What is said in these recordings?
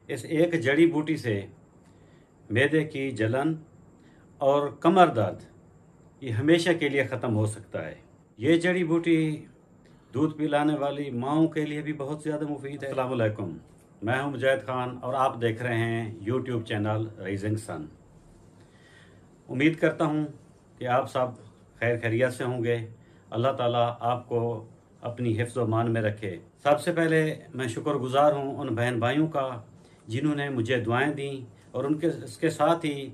इस एक जड़ी बूटी से मैदे की जलन और कमर दर्द ये हमेशा के लिए ख़त्म हो सकता है। ये जड़ी बूटी दूध पिलाने वाली माँओं के लिए भी बहुत ज़्यादा मुफीद है। अस्सलाम वालेकुम, मैं हूं मुजाहिद खान और आप देख रहे हैं यूट्यूब चैनल राइजिंग सन। उम्मीद करता हूं कि आप सब खैर खैरियत से होंगे। अल्लाह ताला आपको अपनी हिफ्ज़ व मान में रखे। सबसे पहले मैं शुक्रगुज़ार हूं उन बहन भाइयों का जिन्होंने मुझे दुआएं दी और इसके साथ ही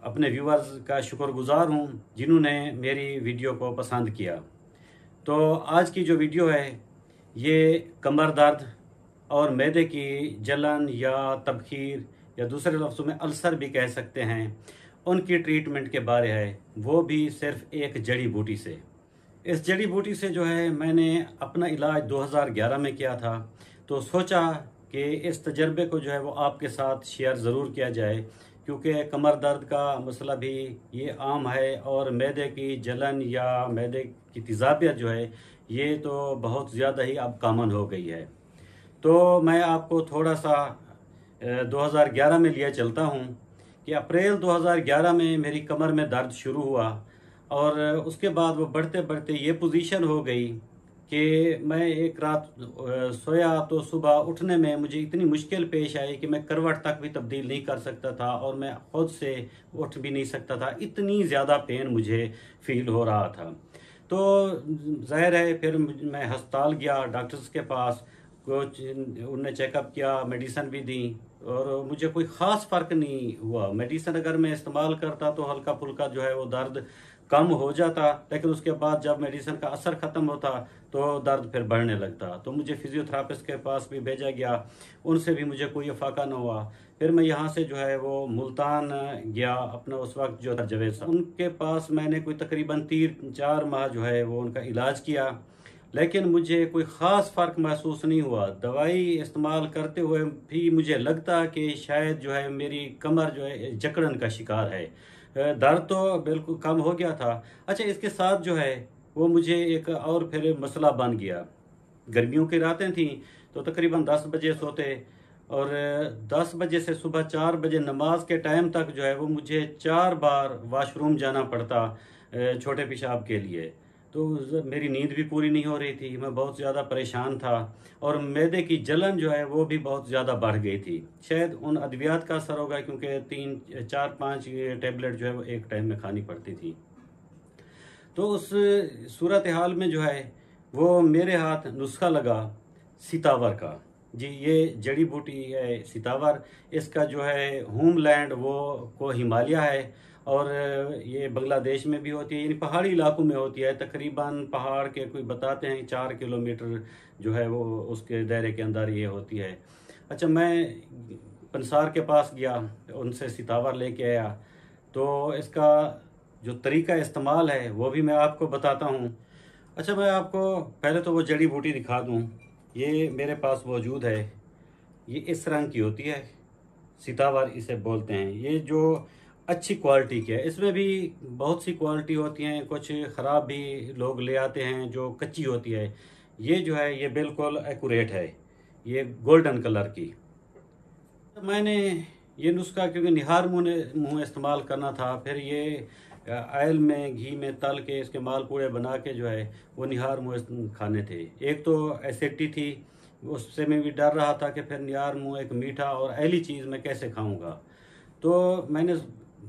अपने व्यूअर्स का शुक्रगुज़ार हूं जिन्होंने मेरी वीडियो को पसंद किया। तो आज की जो वीडियो है ये कमर दर्द और मैदे की जलन या तबखीर या दूसरे लफ्ज़ों में अल्सर भी कह सकते हैं, उनकी ट्रीटमेंट के बारे है, वो भी सिर्फ एक जड़ी बूटी से। इस जड़ी बूटी से जो है मैंने अपना इलाज 2011 में किया था, तो सोचा कि इस तजर्बे को जो है वो आपके साथ शेयर ज़रूर किया जाए, क्योंकि कमर दर्द का मसला भी ये आम है और मैदे की जलन या मैदे की तेज़ाबियत जो है ये तो बहुत ज़्यादा ही अब कॉमन हो गई है। तो मैं आपको थोड़ा सा 2011 में लिए चलता हूँ कि अप्रैल 2011 में मेरी कमर में दर्द शुरू हुआ और उसके बाद वो बढ़ते बढ़ते ये पोजीशन हो गई कि मैं एक रात सोया तो सुबह उठने में मुझे इतनी मुश्किल पेश आई कि मैं करवट तक भी तब्दील नहीं कर सकता था और मैं खुद से उठ भी नहीं सकता था। इतनी ज़्यादा पेन मुझे फील हो रहा था। तो ज़ाहिर है फिर मैं अस्पताल गया, डॉक्टर्स के पास, कुछ उनने चेकअप किया, मेडिसिन भी दी और मुझे कोई ख़ास फ़र्क नहीं हुआ। मेडिसिन अगर मैं इस्तेमाल करता तो हल्का फुल्का जो है वो दर्द कम हो जाता, लेकिन उसके बाद जब मेडिसिन का असर ख़त्म होता तो दर्द फिर बढ़ने लगता। तो मुझे फिजियोथेरापिस्ट के पास भी भेजा गया, उनसे भी मुझे कोई फ़ाका न हुआ। फिर मैं यहाँ से जो है वो मुल्तान गया, अपना उस वक्त जो था जवेद साहब, उनके पास मैंने कोई तकरीबन 3-4 माह जो है वो उनका इलाज किया, लेकिन मुझे कोई ख़ास फ़र्क महसूस नहीं हुआ। दवाई इस्तेमाल करते हुए भी मुझे लगता कि शायद जो है मेरी कमर जो है जकड़न का शिकार है। दर्द तो बिल्कुल कम हो गया था। अच्छा, इसके साथ जो है वो मुझे एक और फिर मसला बन गया। गर्मियों की रातें थीं तो तकरीबन 10 बजे सोते और 10 बजे से सुबह 4 बजे नमाज के टाइम तक जो है वो मुझे 4 बार वाशरूम जाना पड़ता छोटे पेशाब के लिए। तो मेरी नींद भी पूरी नहीं हो रही थी, मैं बहुत ज़्यादा परेशान था और मैदे की जलन जो है वो भी बहुत ज़्यादा बढ़ गई थी। शायद उन अद्वियात का असर होगा, क्योंकि 3-4-5 टैबलेट जो है वो एक टाइम में खानी पड़ती थी। तो उस सूरत हाल में जो है वो मेरे हाथ नुस्खा लगा सीतावर का। जी, ये जड़ी बूटी है सीतावर, इसका जो है होमलैंड वो को हिमालय है और ये बांग्लादेश में भी होती है, यानी पहाड़ी इलाकों में होती है। तकरीबन पहाड़ के कोई बताते हैं 4 किलोमीटर जो है वो उसके दायरे के अंदर ये होती है। अच्छा, मैं पंसार के पास गया, उनसे सीतावर लेके आया, तो इसका जो तरीका इस्तेमाल है वो भी मैं आपको बताता हूँ। अच्छा, मैं आपको पहले तो वो जड़ी बूटी दिखा दूँ। ये मेरे पास मौजूद है, ये इस रंग की होती है, सीतावर इसे बोलते हैं। ये जो अच्छी क्वालिटी की है, इसमें भी बहुत सी क्वालिटी होती हैं, कुछ ख़राब भी लोग ले आते हैं जो कच्ची होती है। ये जो है ये बिल्कुल एक्यूरेट है, ये गोल्डन कलर की। तो मैंने ये नुस्खा क्योंकि निहार मुँह इस्तेमाल करना था, फिर ये ऑयल में घी में तल के इसके मालपूड़े बना के जो है वो निहार मुँह खाने थे। एक तो एसिडिटी थी, उससे मैं भी डर रहा था कि फिर निहार मुँह एक मीठा और ऑयली चीज़ मैं कैसे खाऊंगा। तो मैंने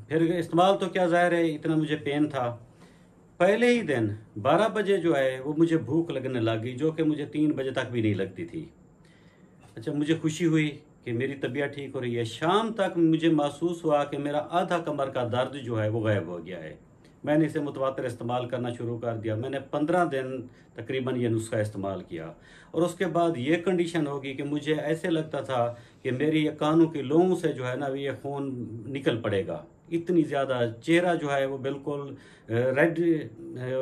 फिर इस्तेमाल तो क्या, ज़ाहिर है इतना मुझे पेन था। पहले ही दिन 12 बजे जो है वो मुझे भूख लगने लगी, जो कि मुझे 3 बजे तक भी नहीं लगती थी। अच्छा, मुझे खुशी हुई कि मेरी तबीयत ठीक हो रही है। शाम तक मुझे महसूस हुआ कि मेरा आधा कमर का दर्द जो है वो गायब हो गया है। मैंने इसे मुतवातिर इस्तेमाल करना शुरू कर दिया। मैंने 15 दिन तकरीबन ये नुस्खा इस्तेमाल किया और उसके बाद ये कंडीशन होगी कि मुझे ऐसे लगता था कि मेरी कानों की लोगों से जो है ना ये खून निकल पड़ेगा। इतनी ज़्यादा चेहरा जो है वो बिल्कुल रेड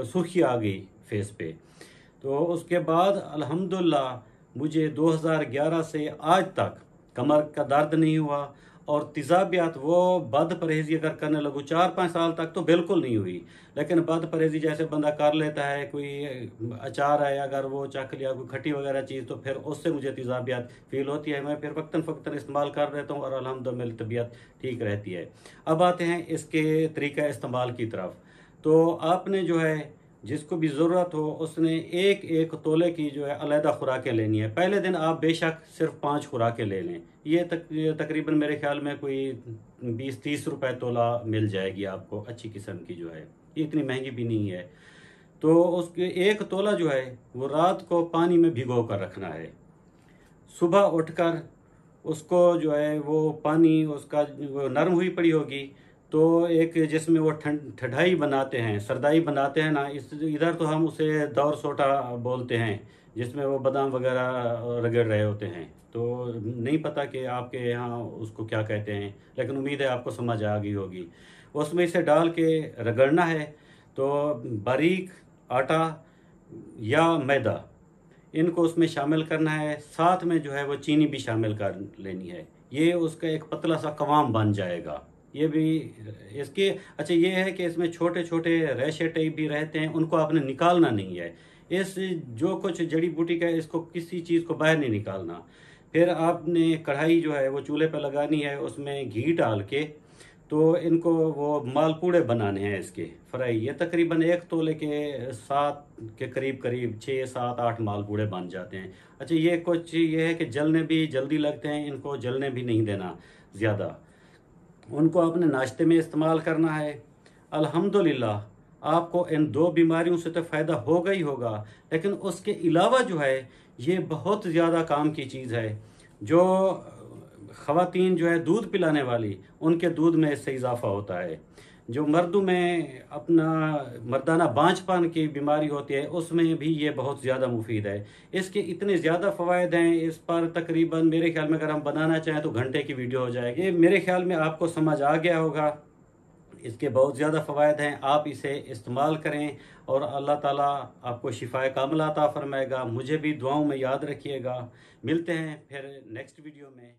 सुर्खी आ गई फेस पे। तो उसके बाद अल्हम्दुलिल्लाह मुझे 2011 से आज तक कमर का दर्द नहीं हुआ और तेज़ाबियत वो बद परहेजी अगर करने लगूँ 4-5 साल तक तो बिल्कुल नहीं हुई, लेकिन बद परहेजी जैसे बंदा कर लेता है, कोई अचार है अगर वो चख लिया, कोई खट्टी वगैरह चीज़, तो फिर उससे मुझे तेज़ाबियत फील होती है। मैं फिर वक्तन फ़क्तन इस्तेमाल कर लेता हूँ और अल्हम्दुलिल्लाह मेरी तबीयत ठीक रहती है। अब आते हैं इसके तरीका इस्तेमाल की तरफ। तो आपने जो है जिसको भी ज़रूरत हो उसने एक एक तोले की जो है अलहदा खुराकें लेनी है। पहले दिन आप बेशक सिर्फ 5 खुराकें ले लें, ये तकरीबन मेरे ख्याल में कोई 20-30 रुपए तोला मिल जाएगी आपको, अच्छी किस्म की जो है, ये इतनी महंगी भी नहीं है। तो उसके एक तोला जो है वो रात को पानी में भिगो कर रखना है। सुबह उठकर उसको जो है वो पानी उसका वो नरम हुई पड़ी होगी, तो एक जिसमें वो ठंडाई बनाते हैं, सरदाई बनाते हैं ना, इस इधर तो हम उसे दौर सोटा बोलते हैं, जिसमें वो बादाम वगैरह रगड़ रहे होते हैं। तो नहीं पता कि आपके यहाँ उसको क्या कहते हैं, लेकिन उम्मीद है आपको समझ आ गई होगी। उसमें इसे डाल के रगड़ना है। तो बारीक आटा या मैदा इनको उसमें शामिल करना है, साथ में जो है वो चीनी भी शामिल कर लेनी है। ये उसका एक पतला सा कवाम बन जाएगा। ये भी इसके अच्छा ये है कि इसमें छोटे छोटे रेशे टाइप भी रहते हैं, उनको आपने निकालना नहीं है। इस जो कुछ जड़ी बूटी का है इसको किसी चीज़ को बाहर नहीं निकालना। फिर आपने कढ़ाई जो है वो चूल्हे पर लगानी है, उसमें घी डाल के तो इनको वो मालपूड़े बनाने हैं इसके फ्राई। ये तकरीबन 1 तोले के 7 के करीब करीब 6-7-8 मालपूड़े बन जाते हैं। अच्छा ये कुछ ये है कि जलने भी जल्दी लगते हैं, इनको जलने भी नहीं देना ज़्यादा। उनको अपने नाश्ते में इस्तेमाल करना है। अल्हम्दुलिल्लाह आपको इन 2 बीमारियों से तो फ़ायदा होगा ही होगा, लेकिन उसके अलावा जो है ये बहुत ज़्यादा काम की चीज़ है। जो ख़वातीन जो है दूध पिलाने वाली, उनके दूध में इससे इजाफ़ा होता है। जो मर्दों में अपना मर्दाना बांझपन की बीमारी होती है उसमें भी ये बहुत ज़्यादा मुफीद है। इसके इतने ज़्यादा फ़वाइद हैं, इस पर तकरीबन मेरे ख्याल में अगर हम बनाना चाहें तो घंटे की वीडियो हो जाएगी। ये मेरे ख्याल में आपको समझ आ गया होगा। इसके बहुत ज़्यादा फ़वाइद हैं, आप इसे इस्तेमाल करें और अल्लाह ताला आपको शिफाए कामिला अता फरमाएगा। मुझे भी दुआओं में याद रखिएगा। मिलते हैं फिर नेक्स्ट वीडियो में।